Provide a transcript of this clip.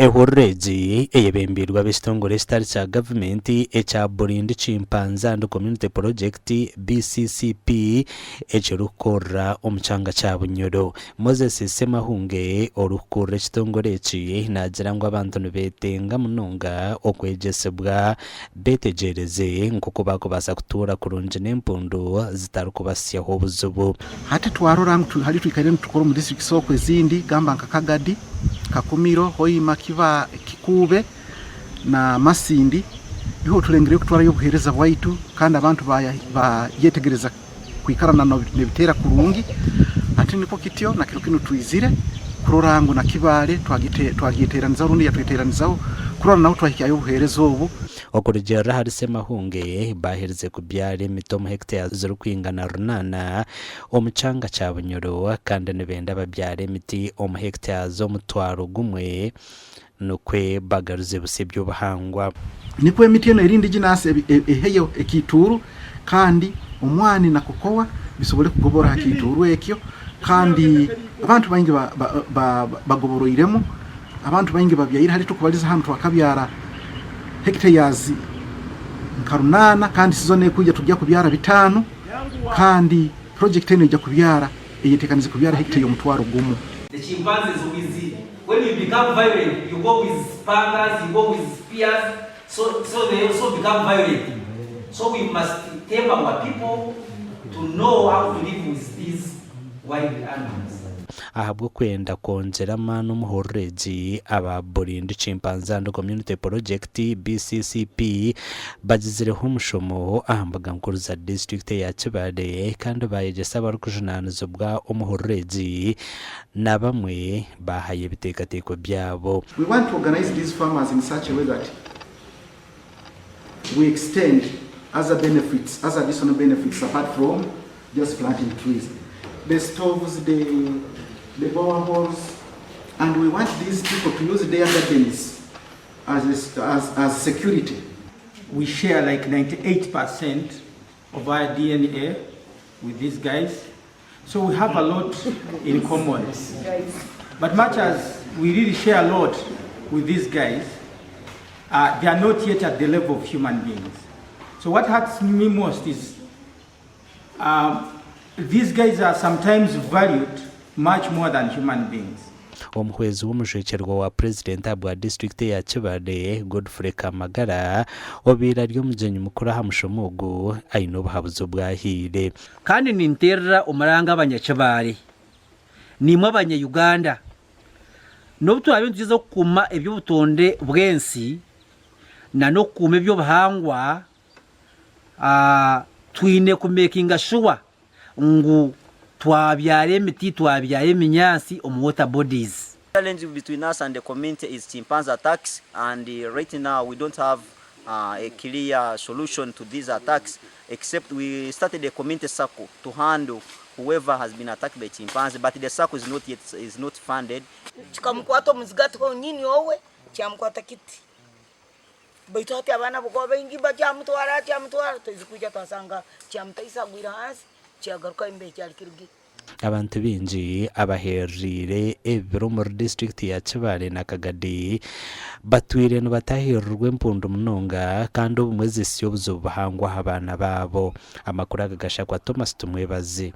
ehorreji eyebembirwa bestongole start cha government echa Burundi chimpanza and community project BCCP echirukora omuchanga cha Bunyoro. Moses Semahunge orukura chitongole echi najirangwa abantu nibetenga munonga okwejesebwa betegereze nkoko bakobasa kutura kurunje n'empundu zitarukubasyaho obuzubu. Hati twarora hali twikare tukoro mu district soko ezindi gamba nkakagadi Kakumiro Hoima Kiva Kikube na Masindi iho tulengere kutwara yo buhereza bwaitu kandi abantu yetegereza kwikarana no bitera kurungi ati niko kityo na kirukino twizire kurorango na kibale twagiteraniza rundi yatweteranizaho kurana naho twahikiye buherezo ubu okurugera hari Semahunge bahereze kubyare mitomo hectares zuru kwingana runana omuchanga cha Bunyoro kandi nebenda babyare miti hectares omutwaro gumwe nokwe bagaruze busebyo bahangwa nipo emiti eno erindi ginase eheyo ekituru kandi omwani na kokowa bisobole kugobora hakituru ekyo kandi abantu bayingi bagoboroiremo abantu bayingi babyayira hari tukubaliza hano twakabyara hectares karunana kandi sizone kujya tujya kubyara bitanu kandi project eno ijya kubyara eyetekanize kubyara hectare y'omutwaro gumu. The chimpanzees with when you become violent you go with pangas, you go with spears, so they also become violent. So we must tell our people to know how to live with these wild animals. Ahabwo kwenda kongerama n'umuhorreji aba Burundi chimpanzee and community project BCCP bagizireho umushomo ahambaga nkuru za district ya Kibale kandi bayegesa barukujunanizo bwa umuhorreji na bamwe bahaye bitekateko byabo. We want to organize these farmers in such a way that we extend other benefits, other additional benefits apart from just planting trees. The stoves, the boreholes, and we want these people to use their gardens as security. We share like 98% of our DNA with these guys, so we have a lot in common. But much as we really share a lot with these guys, they are not yet at the level of human beings. So what hurts me most is these guys are sometimes valued much more than human beings. Omuhwezi w'umujekerwa wa president abwa district ya Kibale Godfrey Kamagara obira ryo mujenyi mukuru hamushomugo ayino bahabuzo bwahire kandi ninterera umaranga abanyakibale nimwe abanya-Uganda n'obuto abinziza kuma ebyo butonde bwensi na no kuma ebyo bahangwa twine ku making sure ngu twabyare emiti twabyare eminyansi omu water bodies. Challenge between us and the community is chimpanzee attacks, and right now we don't have a clear solution to these attacks, except we started a community circle to handle whoever has been attacked by chimpanzee, but the circle is not funded. Chikamkwata muzigati ko nyini owe cyamkwata kiti baitu hati abana bugobe ingiba cyamutwara tuzikuja twasanga cyamtaisa gwira hasi cyagaruka imbe cyarikirigi. Abantu binji abaherire ebiro muri district ya Kibale na Kagadi batwire no batahirwe mpundu munonga kandi obumwe zisyo buzo bahangwa abana babo. Amakuru agagasha kwa Thomas Tumwebaze.